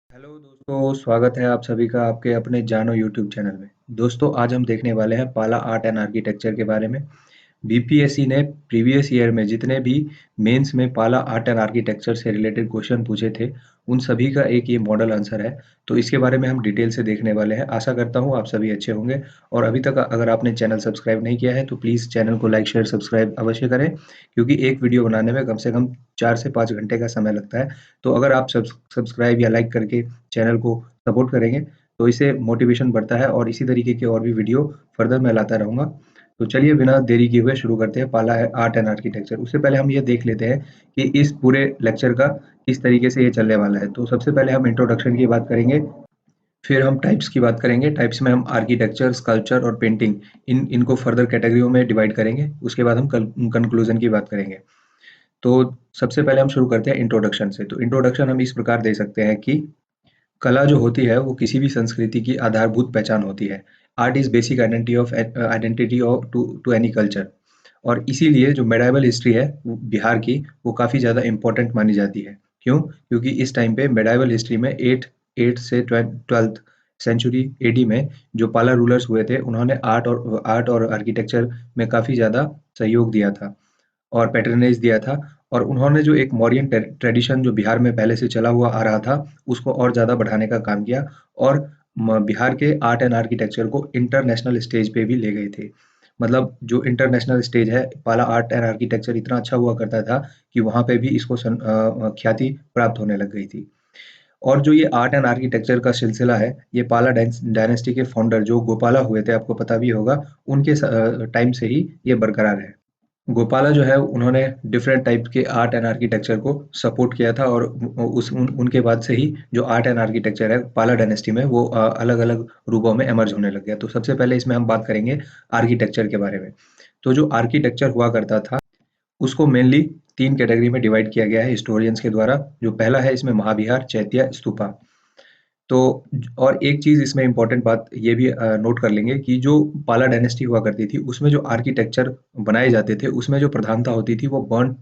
Hello दोस्तों, स्वागत है आप सभी का आपके अपने जानो यूट्यूब चैनल में। दोस्तों, आज हम देखने वाले हैं पाला आर्ट एंड आर्किटेक्चर के बारे में। बीपीएससी ने प्रीवियस ईयर में जितने भी मेंस में पाला आर्ट एंड आर्किटेक्चर से रिलेटेड क्वेश्चन पूछे थे, उन सभी का एक ये मॉडल आंसर है। तो इसके बारे में हम डिटेल से देखने वाले हैं। आशा करता हूँ आप सभी अच्छे होंगे। और अभी तक अगर आपने चैनल सब्सक्राइब नहीं किया है तो प्लीज़ चैनल को लाइक शेयर सब्सक्राइब अवश्य करें, क्योंकि एक वीडियो बनाने में कम से कम 4 से 5 घंटे का समय लगता है। तो अगर आप सब्सक्राइब या लाइक करके चैनल को सपोर्ट करेंगे तो इससे मोटिवेशन बढ़ता है और इसी तरीके के और भी वीडियो फर्दर मैं लाता रहूँगा। तो चलिए बिना देरी किए हुए शुरू करते हैं पाला आर्ट एंड आर्किटेक्चर। उससे पहले हम ये देख लेते हैं कि इस पूरे लेक्चर का किस तरीके से ये चलने वाला है। तो सबसे पहले हम इंट्रोडक्शन की बात करेंगे, फिर हम टाइप्स की बात करेंगे। टाइप्स में हम आर्किटेक्चर, स्कल्पचर और पेंटिंग इनको फर्दर कैटेगरियों में डिवाइड करेंगे। उसके बाद हम कंक्लूजन की बात करेंगे। तो सबसे पहले हम शुरू करते हैं इंट्रोडक्शन से। तो इंट्रोडक्शन हम इस प्रकार दे सकते हैं कि कला जो होती है वो किसी भी संस्कृति की आधारभूत पहचान होती है। Art is basic identity of to to any culture. और इसीलिए जो मेडाइवल हिस्ट्री है बिहार की, वो काफ़ी ज़्यादा इम्पोर्टेंट मानी जाती है। क्यों? क्योंकि इस टाइम पे मेडाइवल हिस्ट्री में 8 से 12th सेंचुरी एडी में जो पाला रूलर्स हुए थे, उन्होंने आर्ट और आर्किटेक्चर में काफ़ी ज़्यादा सहयोग दिया था और पैट्रनेज दिया था। और उन्होंने जो एक मौर्यन ट्रेडिशन जो बिहार में पहले से चला हुआ आ रहा था, उसको और ज़्यादा बढ़ाने का काम किया और बिहार के आर्ट एंड आर्किटेक्चर को इंटरनेशनल स्टेज पे भी ले गए थे। मतलब जो इंटरनेशनल स्टेज है, पाला आर्ट एंड आर्किटेक्चर इतना अच्छा हुआ करता था कि वहाँ पे भी इसको ख्याति प्राप्त होने लग गई थी। और जो ये आर्ट एंड आर्किटेक्चर का सिलसिला है, ये पाला डायनेस्टी के फाउंडर जो गोपाला हुए थे, आपको पता भी होगा, उनके टाइम से ही ये बरकरार है। गोपाला जो है उन्होंने डिफरेंट टाइप के आर्ट एंड आर्किटेक्चर को सपोर्ट किया था और उनके बाद से ही जो आर्ट एंड आर्किटेक्चर है पाला डायनेस्टी में वो अलग-अलग रूपों में इमर्ज होने लग गया। तो सबसे पहले इसमें हम बात करेंगे आर्किटेक्चर के बारे में। तो जो आर्किटेक्चर हुआ करता था, उसको मेनली 3 कैटेगरी में डिवाइड किया गया है हिस्टोरियंस के द्वारा। जो पहला है इसमें महाविहार, चैत्य, स्तूपा। तो और एक चीज़ इसमें इम्पोर्टेंट बात ये भी नोट कर लेंगे कि जो पाला डायनेस्टी हुआ करती थी, उसमें जो आर्किटेक्चर बनाए जाते थे, उसमें जो प्रधानता होती थी, वो बर्न्ड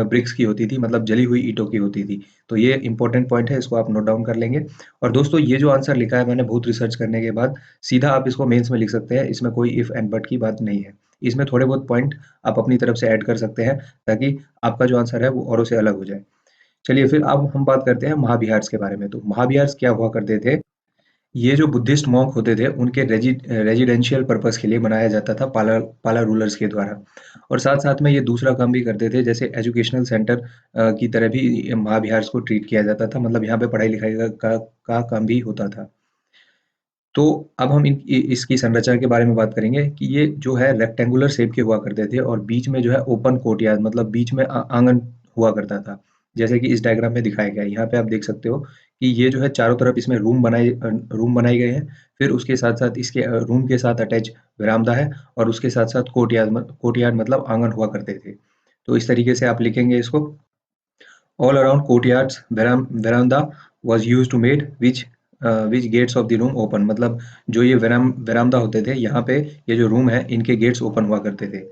ब्रिक्स की होती थी, मतलब जली हुई ईंटों की होती थी। तो ये इम्पोर्टेंट पॉइंट है, इसको आप नोट डाउन कर लेंगे। और दोस्तों, ये जो आंसर लिखा है मैंने बहुत रिसर्च करने के बाद, सीधा आप इसको मेंस में लिख सकते हैं, इसमें कोई इफ एंड बट की बात नहीं है। इसमें थोड़े बहुत पॉइंट आप अपनी तरफ से ऐड कर सकते हैं, ताकि आपका जो आंसर है, वो औरों से अलग हो जाए। चलिए फिर अब हम बात करते हैं महाविहार्स के बारे में। तो महाविहार्स क्या हुआ करते थे? ये जो बुद्धिस्ट मॉन्क होते थे, उनके रेजिडेंशियल पर्पस के लिए बनाया जाता था पाला पाला रूलर्स के द्वारा। और साथ-साथ में ये दूसरा काम भी करते थे, जैसे एजुकेशनल सेंटर की तरह भी महाविहार्स को ट्रीट किया जाता था। मतलब यहाँ पे पढ़ाई-लिखाई का काम भी होता था। तो अब हम इसकी संरचना के बारे में बात करेंगे कि ये जो है रेक्टेंगुलर शेप के हुआ करते थे और बीच में जो है ओपन कोर्टयार्ड, मतलब बीच में आंगन हुआ करता था। जैसे कि इस डायग्राम में दिखाया गया है। यहाँ पे आप देख सकते हो कि ये जो है चारों तरफ इसमें रूम बनाए गए हैं। फिर उसके साथ-साथ इसके रूम के साथ अटैच बरामदा है और उसके साथ-साथ कोर्टयार्ड मतलब आंगन हुआ करते थे। तो इस तरीके से आप लिखेंगे इसको। All around courtyards, veranda was used to made which gates of the room open। मतलब जो ये वेरामदा होते थे, यहाँ पे ये जो रूम है, इनके गेट्स ओपन हुआ करते थे।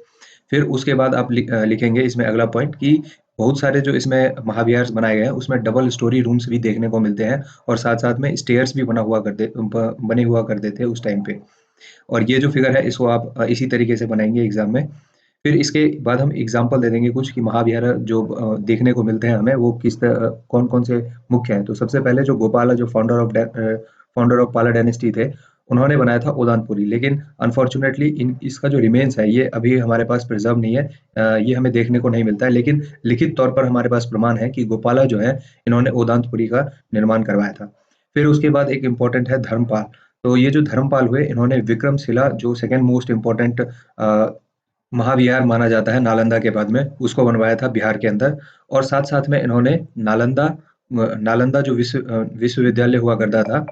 फिर उसके बाद आप लिखेंगे इसमें अगला पॉइंट कि बहुत सारे जो इसमें महाविहार्स बनाए गए हैं, उसमें डबल स्टोरी रूम्स भी देखने को मिलते हैं और साथ-साथ में स्टेयर्स भी बने हुआ करते थे उस टाइम पे। और ये जो फिगर है, इसको आप इसी तरीके से बनाएँगे एग्ज़ाम में। फिर इसके बाद हम एग्ज़ाम्पल दे देंगे कुछ कि महाविहार जो देखने को मिलते हैं हमें, वो कौन-कौन से मुख्य हैं। तो सबसे पहले जो गोपाला जो फाउंडर ऑफ पाला डायनेस्टी थे, उन्होंने बनाया था उदानपुरी। लेकिन अनफॉर्च्यूनेटली इन इसका जो रिमेन्स है, ये अभी हमारे पास प्रिज़र्व नहीं है। ये हमें देखने को नहीं मिलता है, लेकिन लिखित तौर पर हमारे पास प्रमाण है कि गोपाला जो है, इन्होंने उदानपुरी का निर्माण करवाया था। फिर उसके बाद एक इम्पोर्टेंट है धर्मपाल। तो ये जो धर्मपाल हुए, इन्होंने विक्रमशिला जो सेकंड मोस्ट इम्पोर्टेंट महाविहार माना जाता है नालंदा के बाद में, उसको बनवाया था बिहार के अंदर। और साथ-साथ में इन्होंने नालंदा जो विश्वविद्यालय हुआ करता था,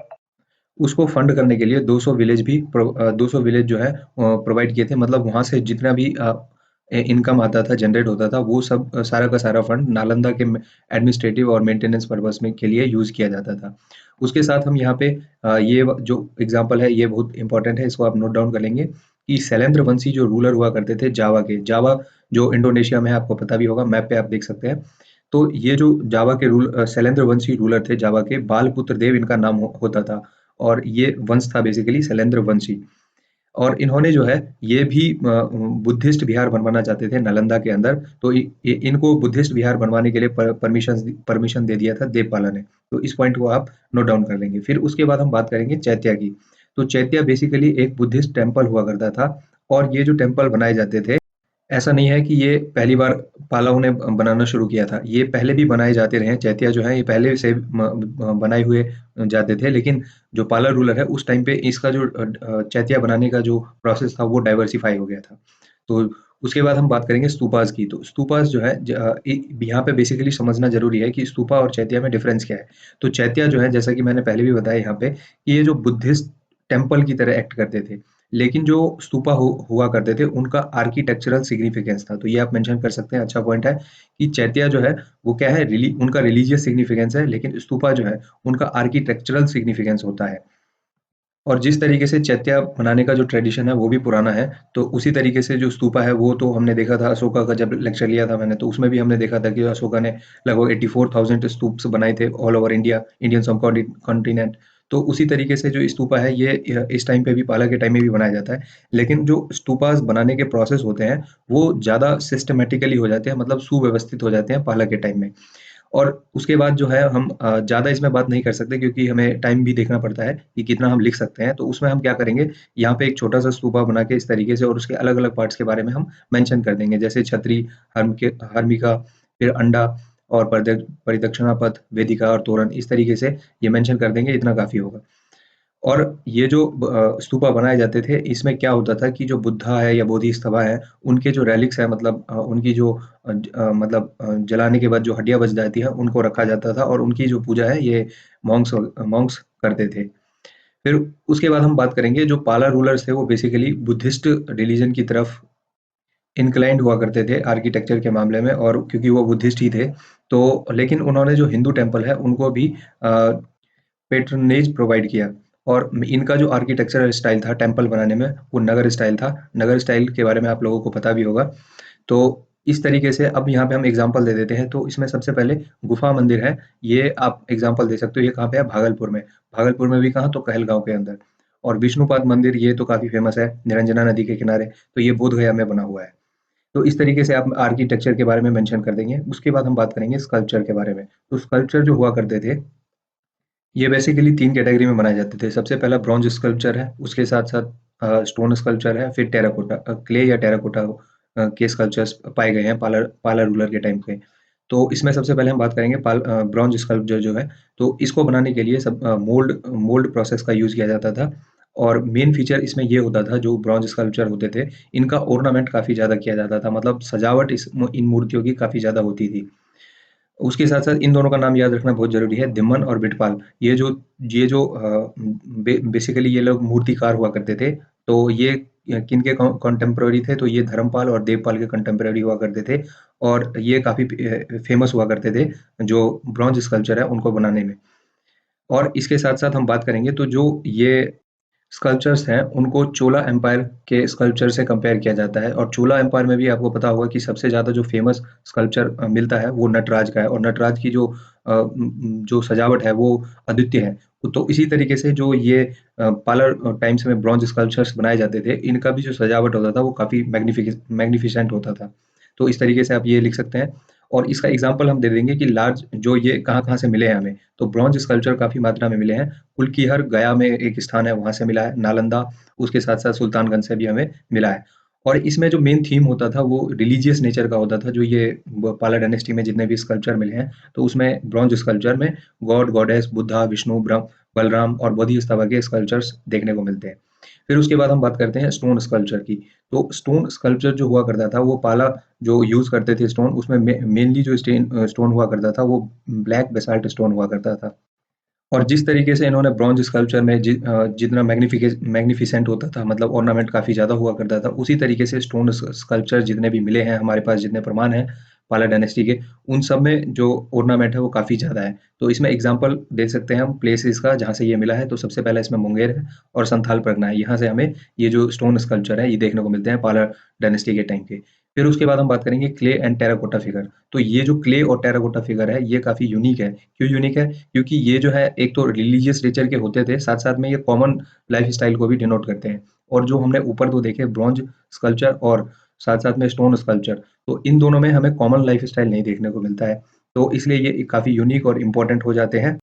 उसको फंड करने के लिए 200 विलेज जो है प्रोवाइड किए थे। मतलब वहाँ से जितना भी इनकम आता था, जनरेट होता था, वो सब सारा का सारा फंड नालंदा के एडमिनिस्ट्रेटिव और मेंटेनेंस पर्पस में के लिए यूज़ किया जाता था। उसके साथ हम यहाँ पे जो एग्ज़ाम्पल है, ये बहुत इंपॉर्टेंट है, इसको आप नोट डाउन कर लेंगे कि शैलेंद्र वंशी जो रूलर हुआ करते थे जावा के, जावा जो इंडोनेशिया में है, आपको पता भी होगा, मैप पे आप देख सकते हैं। तो ये जो जावा के शैलेंद्र वंशी रूलर थे जावा के, बालपुत्र देव इनका नाम होता था और ये वंश था बेसिकली शैलेंद्र वंशी। और इन्होंने जो है ये भी बुद्धिस्ट विहार बनवाना चाहते थे नालंदा के अंदर, तो इनको बुद्धिस्ट विहार बनवाने के लिए परमिशन दे दिया था देवपाला ने। तो इस पॉइंट को आप नोट डाउन कर लेंगे। फिर उसके बाद हम बात करेंगे चैत्या की। तो चैत्या बेसिकली एक बुद्धिस्ट टेम्पल हुआ करता था और ये जो टेम्पल बनाए जाते थे, ऐसा नहीं है कि ये पहली बार पालाओं ने बनाना शुरू किया था। ये पहले भी बनाए जाते रहे हैं। चैत्या जो है ये पहले से बनाए हुए जाते थे, लेकिन जो पाला रूलर है उस टाइम पे इसका जो चैत्या बनाने का जो प्रोसेस था वो डाइवर्सिफाई हो गया था। तो उसके बाद हम बात करेंगे स्तूपास की। तो स्तूपास जो है यहाँ पे बेसिकली समझना जरूरी है कि स्तूपा और चैत्या में डिफरेंस क्या है। तो चैत्या जो है, जैसा कि मैंने पहले भी बताया यहाँ पे, कि ये जो बुद्धिस्ट टेम्पल की तरह एक्ट करते थे, लेकिन जो स्तूपा हुआ करते थे उनका आर्किटेक्चरल सिग्निफिकेंस था। तो ये आप मेंशन कर सकते हैं, अच्छा पॉइंट है कि चैत्या जो है वो क्या है, उनका रिलीजियस सिग्निफिकेंस है, लेकिन स्तूपा जो है उनका आर्किटेक्चरल सिग्निफिकेंस होता है। और जिस तरीके से चैत्या बनाने का जो ट्रेडिशन है वो भी पुराना है, तो उसी तरीके से जो स्तूपा है वो तो हमने देखा था अशोका का, जब लेक्चर लिया था मैंने, तो उसमें भी हमने देखा था कि अशोका ने लगभग 84,000 स्तूप्स बनाए थे ऑल ओवर इंडिया, इंडियन सब कॉन्टिनेंट। तो उसी तरीके से जो स्तूपा है ये इस टाइम पे भी, पाला के टाइम में भी बनाया जाता है, लेकिन जो स्तूपास बनाने के प्रोसेस होते हैं वो ज़्यादा सिस्टमेटिकली हो जाते हैं, मतलब सुव्यवस्थित हो जाते हैं पाला के टाइम में। और उसके बाद जो है हम ज़्यादा इसमें बात नहीं कर सकते क्योंकि हमें टाइम भी देखना पड़ता है कि कितना हम लिख सकते हैं। तो उसमें हम क्या करेंगे, यहाँ पे एक छोटा-सा स्तूपा बना के इस तरीके से और उसके अलग-अलग पार्ट्स के बारे में हम मेंशन कर देंगे। जैसे छतरी, हर्मिका, फिर अंडा और परिदक्षिणा पथ, वेदिका और तोरण, इस तरीके से ये मेंशन कर देंगे, इतना काफ़ी होगा। और ये जो स्तूपा बनाए जाते थे, इसमें क्या होता था कि जो बुद्धा है या बोधिसत्व है, उनके जो रेलिक्स है, मतलब उनकी जो जलाने के बाद जो हड्डियाँ बच जाती हैं, उनको रखा जाता था और उनकी जो पूजा है ये मॉन्क्स करते थे। फिर उसके बाद हम बात करेंगे, जो पाला रूलर्स थे वो बेसिकली बुद्धिस्ट रिलीजन की तरफ इंक्लाइंड हुआ करते थे आर्किटेक्चर के मामले में, और क्योंकि वो बुद्धिस्ट ही थे, तो लेकिन उन्होंने जो हिंदू टेम्पल है उनको भी पैट्रोनेज प्रोवाइड किया। और इनका जो आर्किटेक्चरल स्टाइल था टेम्पल बनाने में वो नगर स्टाइल था। नगर स्टाइल के बारे में आप लोगों को पता भी होगा। तो इस तरीके से अब यहाँ पे हम एग्जांपल दे देते हैं। तो इसमें सबसे पहले गुफा मंदिर है, ये आप एग्जांपल दे सकते हो। ये कहाँ पे है, भागलपुर में। भागलपुर में भी कहाँ, तो कहलगांव के अंदर। और विष्णुपाद मंदिर ये तो काफी फेमस है, निरंजना नदी के किनारे, तो ये बोध गया में बना हुआ है। तो इस तरीके से आप आर्किटेक्चर के बारे में मेंशन कर देंगे। उसके बाद हम बात करेंगे स्कल्पचर के बारे में। तो स्कल्पचर जो हुआ करते थे, ये बेसिकली 3 कैटेगरी में बनाए जाते थे। सबसे पहला ब्रॉन्ज स्कल्पचर है, उसके साथ-साथ स्टोन स्कल्पचर है, फिर टेराकोटा क्ले या टेराकोटा के स्कल्पचर्स पाए गए हैं पाला रूलर के टाइम पे। तो इसमें सबसे पहले हम बात करेंगे ब्रॉन्ज स्कल्पचर जो है, तो इसको बनाने के लिए मोल्ड प्रोसेस का यूज़ किया जाता था। और मेन फीचर इसमें ये होता था, जो ब्रॉन्ज स्कल्पचर होते थे, इनका ऑर्नामेंट काफ़ी ज़्यादा किया जाता था, मतलब सजावट इन मूर्तियों की काफ़ी ज़्यादा होती थी। उसके साथ-साथ इन दोनों का नाम याद रखना बहुत ज़रूरी है, दिम्मन और बिटपाल। ये जो बेसिकली ये लोग मूर्तिकार हुआ करते थे। तो ये किनके कंटेम्पोरेरी थे, तो ये धर्मपाल और देवपाल के कंटेम्पोरेरी हुआ करते थे और ये काफ़ी फेमस हुआ करते थे, जो ब्रॉन्ज स्कल्पचर है उनको बनाने में। और इसके साथ-साथ हम बात करेंगे, तो जो ये स्कल्पचर्स हैं, उनको चोला एम्पायर के स्कल्पचर से कंपेयर किया जाता है। और चोला एम्पायर में भी आपको पता होगा कि सबसे ज़्यादा जो फेमस स्कल्पचर मिलता है वो नटराज का है, और नटराज की जो सजावट है वो अद्वितीय है। तो इसी तरीके से जो ये पालर टाइम्स में ब्रॉन्ज स्कल्पचर्स बनाए जाते थे, इनका भी जो सजावट होता था वो काफ़ी मैग्निफिसेंट होता था। तो इस तरीके से आप ये लिख सकते हैं। और इसका एग्ज़ाम्पल हम दे देंगे कि लार्ज जो ये कहाँ-कहाँ से मिले हैं हमें। तो ब्रॉन्ज स्कल्पचर काफ़ी मात्रा में मिले हैं। कुलकीहर गया में एक स्थान है, वहाँ से मिला है, नालंदा, उसके साथ-साथ सुल्तानगंज से भी हमें मिला है। और इसमें जो मेन थीम होता था वो रिलीजियस नेचर का होता था, जो ये पाला डायनेस्टी में जितने भी स्कल्पचर मिले हैं, तो उसमें ब्रॉन्ज स्कल्पचर में गॉड, गॉडेस, बुद्धा, विष्णु, बलराम और बोधिसत्व के स्कल्पचर्स देखने को मिलते हैं। फिर उसके बाद हम बात करते हैं स्टोन स्कल्पचर की। तो स्टोन स्कल्पचर जो हुआ करता था, वो पाला जो यूज़ करते थे स्टोन, उसमें मेनली जो स्टोन हुआ करता था वो ब्लैक बेसाल्ट स्टोन हुआ करता था। और जिस तरीके से इन्होंने ब्रॉन्ज स्कल्पचर में जितना मैग्निफिसेंट होता था, मतलब ऑर्नामेंट काफ़ी ज़्यादा हुआ करता था, उसी तरीके से स्टोन स्कल्पचर जितने भी मिले हैं हमारे पास, जितने प्रमाण हैं, पाला डायनेस्टी के, उन सब में जो ऑर्नामेंट है वो काफ़ी ज़्यादा है। तो इसमें एग्ज़ाम्पल दे सकते हैं हम प्लेसेस का जहाँ से ये मिला है। तो सबसे पहला इसमें मुंगेर है और संथाल परगना है। यहाँ से हमें ये जो स्टोन स्कल्पचर है ये देखने को मिलते हैं पाला डायनेस्टी के टाइम के। फिर उसके बाद हम बात करेंगे क्ले एंड टेराकोटा फिगर। तो ये जो क्ले और टेराकोटा फिगर है ये काफ़ी यूनिक है। क्यों यूनिक है? क्योंकि ये जो है एक तो रिलीजियस नेचर के होते थे, साथ-साथ में ये कॉमन लाइफ़स्टाइल को भी डिनोट करते हैं। और जो हमने ऊपर 2 देखे ब्रॉन्ज स्कल्पचर और साथ-साथ में स्टोन स्कल्पचर, तो इन दोनों में हमें कॉमन लाइफ़स्टाइल नहीं देखने को मिलता है। तो इसलिए ये काफ़ी यूनिक और इम्पोर्टेंट हो जाते हैं।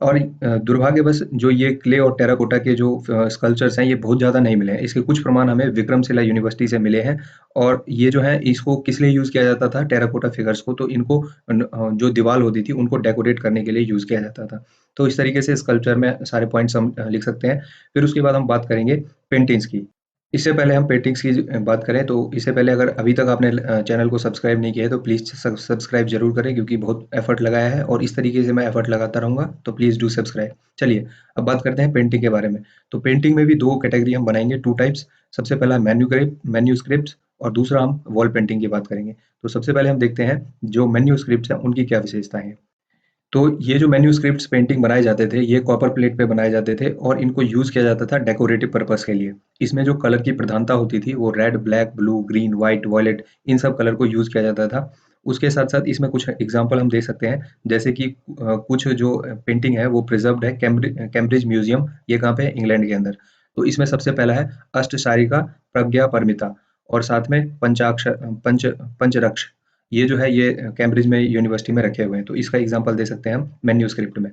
और दुर्भाग्यवश जो ये क्ले और टेराकोटा के जो स्कल्पचर्स हैं, ये बहुत ज़्यादा नहीं मिले हैं। इसके कुछ प्रमाण हमें विक्रमशिला यूनिवर्सिटी से मिले हैं और ये जो है इसको किस लिए यूज़ किया जाता था टेराकोटा फिगर्स को, तो इनको जो दीवार होती थी उनको डेकोरेट करने के लिए यूज़ किया जाता था। तो इस तरीके से स्कल्पचर में सारे पॉइंट्स हम लिख सकते हैं। फिर उसके बाद हम बात करेंगे पेंटिंग्स की। इससे पहले हम पेंटिंग्स की बात करें तो इससे पहले अगर अभी तक आपने चैनल को सब्सक्राइब नहीं किया है तो प्लीज़ सब्सक्राइब ज़रूर करें क्योंकि बहुत एफर्ट लगाया है और इस तरीके से मैं एफर्ट लगाता रहूँगा, तो प्लीज़ डू सब्सक्राइब। चलिए, अब बात करते हैं पेंटिंग के बारे में। तो पेंटिंग में भी 2 कैटेगरी हम बनाएँगे, 2 टाइप्स। सबसे पहला मैन्युस्क्रिप्ट्स और दूसरा हम वॉल पेंटिंग की बात करेंगे। तो सबसे पहले हम देखते हैं जो मैन्युस्क्रिप्ट्स हैं उनकी क्या विशेषताएँ हैं। तो ये जो मैन्युस्क्रिप्ट्स पेंटिंग बनाए जाते थे, ये कॉपर प्लेट पे बनाए जाते थे और इनको यूज़ किया जाता था डेकोरेटिव पर्पज़ के लिए। इसमें जो कलर की प्रधानता होती थी, वो red, black, blue, green, white, violet इन सब कलर को यूज़ किया जाता था। उसके साथ-साथ इसमें कुछ एग्ज़ाम्पल हम दे सकते हैं, जैसे कि कुछ जो पेंटिंग है वो प्रिज़र्व्ड है कैम्ब्रिज म्यूज़ियम, ये कहाँ पे है? इंग्लैंड के अंदर। तो इसमें सबसे पहला है अष्टसारिका प्रज्ञापरमिता और साथ में पंचरक्ष। ये जो है ये कैम्ब्रिज में यूनिवर्सिटी में रखे हुए हैं, तो इसका एग्ज़ाम्पल दे सकते हैं हम मैन्युस्क्रिप्ट में।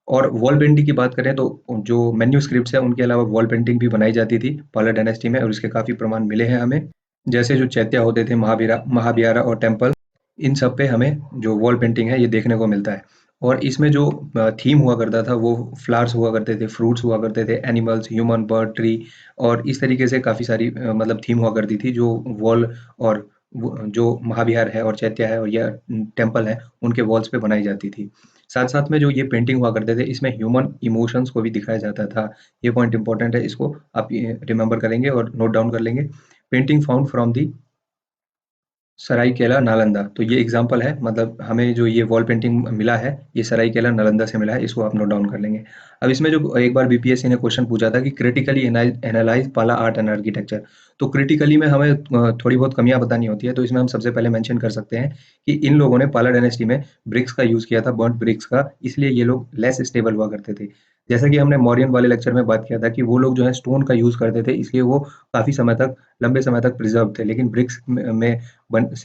और वॉल पेंटिंग की बात करें तो जो मैन्युस्क्रिप्ट्स हैं उनके अलावा वॉल पेंटिंग भी बनाई जाती थी पाला डायनेस्टी में और इसके काफ़ी प्रमाण मिले हैं हमें। जैसे जो चैत्य होते थे महाविहारा और टेम्पल, इन सब पे हमें जो वॉल पेंटिंग है ये देखने को मिलता है। और इसमें जो थीम हुआ करता था वो फ्लावर्स हुआ करते थे, फ्रूट्स हुआ करते थे, एनिमल्स, ह्यूमन, बर्ड, ट्री और इस तरीके से काफ़ी सारी मतलब थीम हुआ करती थी जो वॉल और वो जो महाविहार है और चैत्य है और या टेम्पल है, उनके वॉल्स पे बनाई जाती थी। साथ-साथ में जो ये पेंटिंग हुआ करते थे, इसमें ह्यूमन इमोशंस को भी दिखाया जाता था। ये पॉइंट इम्पोर्टेंट है, इसको आप ये रिमेंबर करेंगे और नोट डाउन कर लेंगे। Painting found from the Seraikela Nalanda, तो ये एग्ज़ाम्पल है मतलब हमें जो ये वॉल पेंटिंग मिला है, ये सरायकेला नालंदा से मिला है, इसको आप नोट डाउन कर लेंगे। अब इसमें जो एक बार बीपीएससी ने क्वेश्चन पूछा था कि क्रिटिकली एनालाइज़ पाला आर्ट एंड आर्किटेक्चर। तो क्रिटिकली में हमें थोड़ी बहुत कमियाँ बतानी होती है, तो इसमें हम सबसे पहले मेंशन कर सकते हैं कि इन लोगों ने पाला डायनेस्टी में ब्रिक्स का यूज़ किया था, बर्न्ट ब्रिक्स का, इसलिए ये लोग लेस स्टेबल हुआ करते थे। जैसा कि हमने मौर्यन वाले लेक्चर में बात किया था कि वो लोग जो है स्टोन का यूज़ करते थे, इसलिए वो काफ़ी समय तक लंबे समय तक प्रिज़र्व थे। लेकिन ब्रिक्स में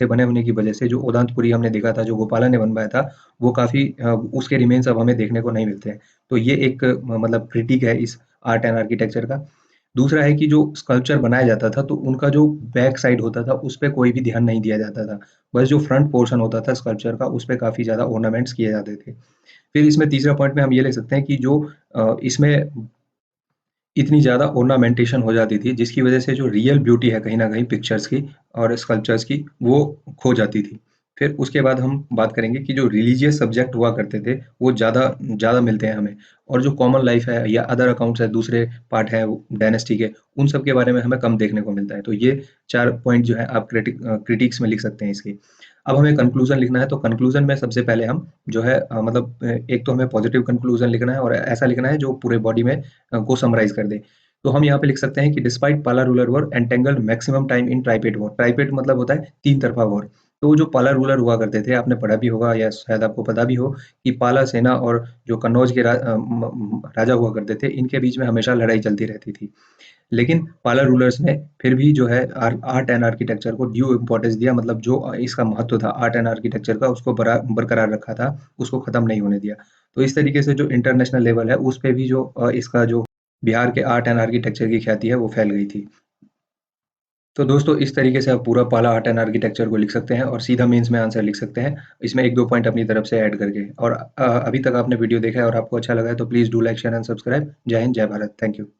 बने होने की वजह से जो उदांतपुरी हमने देखा था, जो गोपाला ने बनवाया था, वो काफ़ी उसके रिमेन्स अब हमें देखने को नहीं मिलते हैं। तो ये एक मतलब क्रिटिक है इस आर्ट एंड आर्किटेक्चर का। दूसरा है कि जो स्कल्पचर बनाया जाता था, तो उनका जो बैक साइड होता था, उस पे कोई भी ध्यान नहीं दिया जाता था। बस जो फ्रंट पोर्शन होता था स्कल्पचर का, उस पे काफ़ी ज़्यादा ऑर्नामेंट्स किए जाते थे। फिर इसमें तीसरा पॉइंट में हम ये ले सकते हैं कि जो इसमें इतनी ज़्यादा ऑर्नामेंटेशन हो जाती थी, जिसकी वज़ह से जो रियल ब्यूटी है कहीं न कहीं पिक्चर्स की और स्कल्पचर्स की, वो खो जाती थी। फिर उसके बाद हम बात करेंगे कि जो रिलीजियस सब्जेक्ट हुआ करते थे, वो ज़्यादा ज़्यादा मिलते हैं हमें और जो कॉमन लाइफ़ है या अदर अकाउंट्स है, दूसरे पार्ट हैं डायनेस्टी के, उन सब के बारे में हमें कम देखने को मिलता है। तो ये 4 पॉइंट जो है आप क्रिटिक्स में लिख सकते हैं इसके। अब हमें कंक्लूज़न लिखना है, तो कंक्लूज़न में सबसे पहले हम जो है मतलब एक तो हमें पॉज़िटिव कंक्लूज़न लिखना है और ऐसा लिखना है जो पूरे बॉडी में को समराइज़ कर दे। तो हम यहाँ पे लिख सकते हैं कि despite Pala ruler were entangled maximum time in tripartite war. Tripartite मतलब होता है 3 तरफ़ा वॉर। तो जो पाला रूलर हुआ करते थे, आपने पढ़ा भी होगा या शायद आपको पता भी हो कि पाला सेना और जो कन्नौज के राजा हुआ करते थे, इनके बीच में हमेशा लड़ाई चलती रहती थी। लेकिन पाला रूलर्स ने फिर भी जो है आर्ट एंड आर्किटेक्चर को ड्यू इम्पोर्टेंस दिया, मतलब जो इसका महत्व था आर्ट एंड आर्किटेक्चर का, उसको बरकरार रखा था, उसको खत्म नहीं होने दिया। तो इस तरीके से जो इंटरनेशनल लेवल है उस पे भी जो इसका जो बिहार के आर्ट एंड आर्किटेक्चर की ख्याति है वो फैल गई थी। तो दोस्तों इस तरीके से आप पूरा पाला आर्ट एंड आर्किटेक्चर को लिख सकते हैं और सीधा मेंस में आंसर लिख सकते हैं। इसमें 1-2 पॉइंट अपनी तरफ से ऐड करके। और अभी तक आपने वीडियो देखा है और आपको अच्छा लगा है तो please do like, share and subscribe. जय हिंद, जय भारत। Thank you.